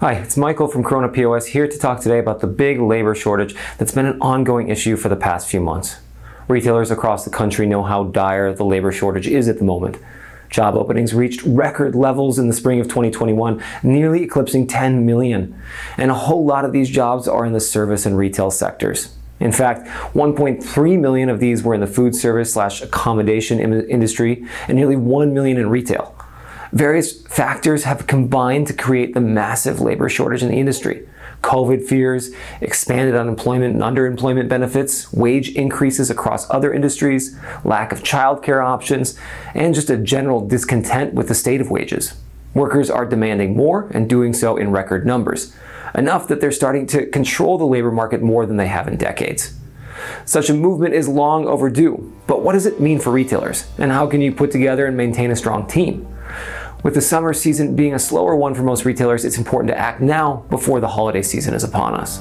Hi, it's Michael from Corona POS here to talk today about the big labor shortage that's been an ongoing issue for the past few months. Retailers across the country know how dire the labor shortage is at the moment. Job openings reached record levels in the spring of 2021, nearly eclipsing 10 million. And a whole lot of these jobs are in the service and retail sectors. In fact, 1.3 million of these were in the food service/accommodation industry and nearly 1 million in retail. Various factors have combined to create the massive labor shortage in the industry. COVID fears, expanded unemployment and underemployment benefits, wage increases across other industries, lack of childcare options, and just a general discontent with the state of wages. Workers are demanding more and doing so in record numbers, enough that they're starting to control the labor market more than they have in decades. Such a movement is long overdue, but what does it mean for retailers? And how can you put together and maintain a strong team? With the summer season being a slower one for most retailers, it's important to act now before the holiday season is upon us.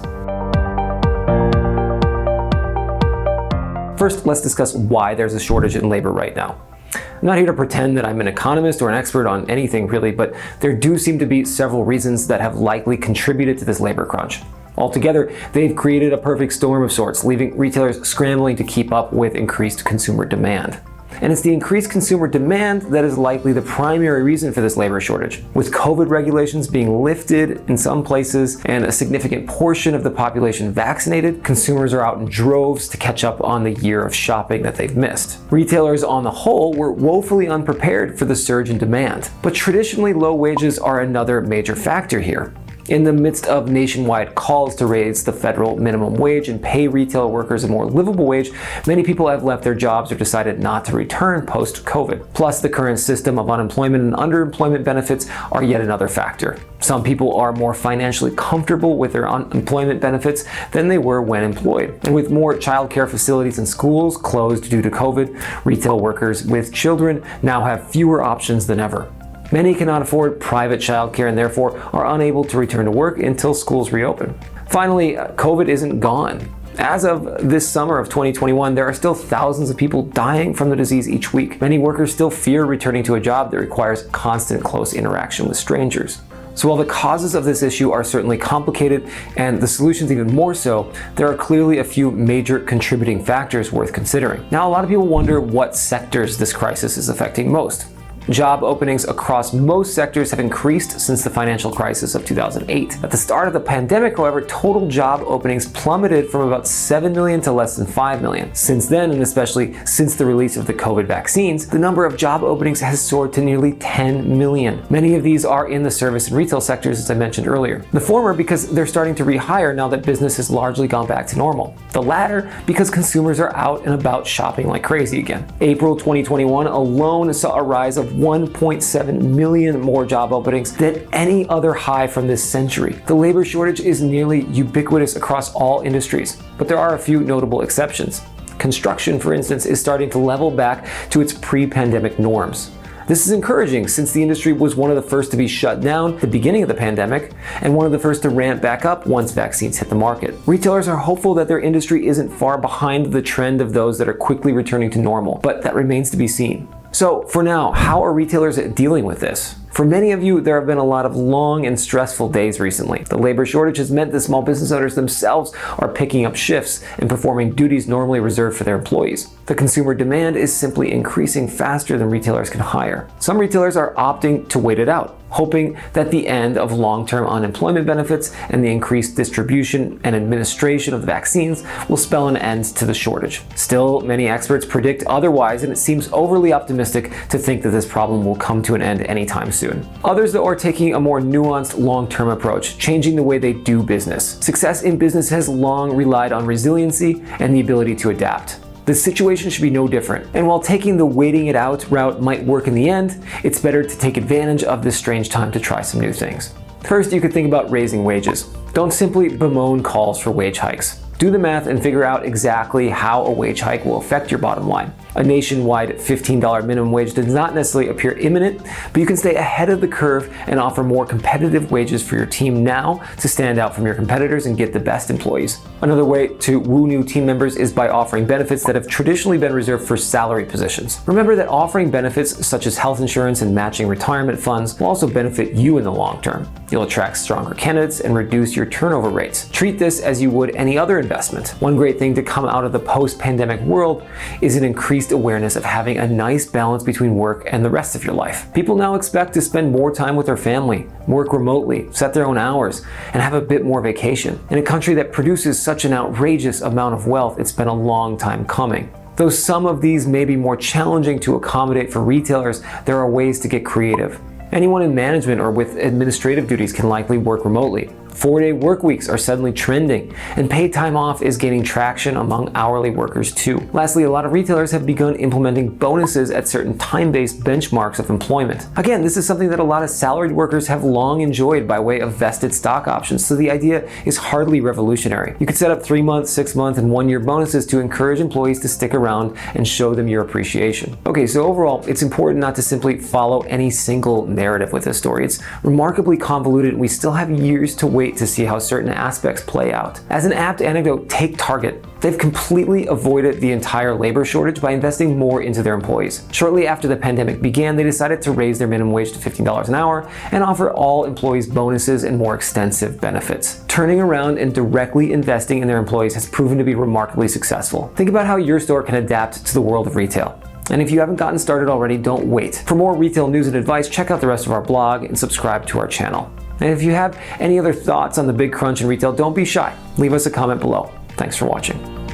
First, let's discuss why there's a shortage in labor right now. I'm not here to pretend that I'm an economist or an expert on anything really, but there do seem to be several reasons that have likely contributed to this labor crunch. Altogether, they've created a perfect storm of sorts, leaving retailers scrambling to keep up with increased consumer demand. And it's the increased consumer demand that is likely the primary reason for this labor shortage. With COVID regulations being lifted in some places and a significant portion of the population vaccinated, consumers are out in droves to catch up on the year of shopping that they've missed. Retailers on the whole were woefully unprepared for the surge in demand. But traditionally, low wages are another major factor here. In the midst of nationwide calls to raise the federal minimum wage and pay retail workers a more livable wage, many people have left their jobs or decided not to return post-COVID. Plus, the current system of unemployment and underemployment benefits are yet another factor. Some people are more financially comfortable with their unemployment benefits than they were when employed. And with more childcare facilities and schools closed due to COVID, retail workers with children now have fewer options than ever. Many cannot afford private childcare and therefore are unable to return to work until schools reopen. Finally, COVID isn't gone. As of this summer of 2021, there are still thousands of people dying from the disease each week. Many workers still fear returning to a job that requires constant close interaction with strangers. So while the causes of this issue are certainly complicated and the solutions even more so, there are clearly a few major contributing factors worth considering. Now, a lot of people wonder what sectors this crisis is affecting most. Job openings across most sectors have increased since the financial crisis of 2008. At the start of the pandemic, however, total job openings plummeted from about 7 million to less than 5 million. Since then, and especially since the release of the COVID vaccines, the number of job openings has soared to nearly 10 million. Many of these are in the service and retail sectors, as I mentioned earlier. The former because they're starting to rehire now that business has largely gone back to normal. The latter because consumers are out and about shopping like crazy again. April 2021 alone saw a rise of 1.7 million more job openings than any other high from this century. The labor shortage is nearly ubiquitous across all industries, but there are a few notable exceptions. Construction, for instance, is starting to level back to its pre-pandemic norms. This is encouraging since the industry was one of the first to be shut down at the beginning of the pandemic and one of the first to ramp back up once vaccines hit the market. Retailers are hopeful that their industry isn't far behind the trend of those that are quickly returning to normal, but that remains to be seen. So for now, how are retailers dealing with this? For many of you, there have been a lot of long and stressful days recently. The labor shortage has meant that small business owners themselves are picking up shifts and performing duties normally reserved for their employees. The consumer demand is simply increasing faster than retailers can hire. Some retailers are opting to wait it out, hoping that the end of long-term unemployment benefits and the increased distribution and administration of the vaccines will spell an end to the shortage. Still, many experts predict otherwise, and it seems overly optimistic to think that this problem will come to an end anytime soon. Others, though, are taking a more nuanced long-term approach, changing the way they do business. Success in business has long relied on resiliency and the ability to adapt. The situation should be no different. And while taking the waiting it out route might work in the end, it's better to take advantage of this strange time to try some new things. First, you could think about raising wages. Don't simply bemoan calls for wage hikes. Do the math and figure out exactly how a wage hike will affect your bottom line. A nationwide $15 minimum wage does not necessarily appear imminent, but you can stay ahead of the curve and offer more competitive wages for your team now to stand out from your competitors and get the best employees. Another way to woo new team members is by offering benefits that have traditionally been reserved for salary positions. Remember that offering benefits such as health insurance and matching retirement funds will also benefit you in the long term. You'll attract stronger candidates and reduce your turnover rates. Treat this as you would any other investment. One great thing to come out of the post-pandemic world is an increased awareness of having a nice balance between work and the rest of your life. People now expect to spend more time with their family, work remotely, set their own hours, and have a bit more vacation. In a country that produces such an outrageous amount of wealth, it's been a long time coming. Though some of these may be more challenging to accommodate for retailers, there are ways to get creative. Anyone in management or with administrative duties can likely work remotely. 4-day work weeks are suddenly trending, and paid time off is gaining traction among hourly workers too. Lastly, a lot of retailers have begun implementing bonuses at certain time-based benchmarks of employment. Again, this is something that a lot of salaried workers have long enjoyed by way of vested stock options, so the idea is hardly revolutionary. You could set up 3-month, 6-month, and 1-year bonuses to encourage employees to stick around and show them your appreciation. Okay, so overall, it's important not to simply follow any single narrative with this story. It's remarkably convoluted, and we still have years to wait to see how certain aspects play out. As an apt anecdote, take Target. They've completely avoided the entire labor shortage by investing more into their employees. Shortly after the pandemic began, they decided to raise their minimum wage to $15 an hour and offer all employees bonuses and more extensive benefits. Turning around and directly investing in their employees has proven to be remarkably successful. Think about how your store can adapt to the world of retail. And if you haven't gotten started already, don't wait. For more retail news and advice, check out the rest of our blog and subscribe to our channel. And if you have any other thoughts on the big crunch in retail, don't be shy. Leave us a comment below. Thanks for watching.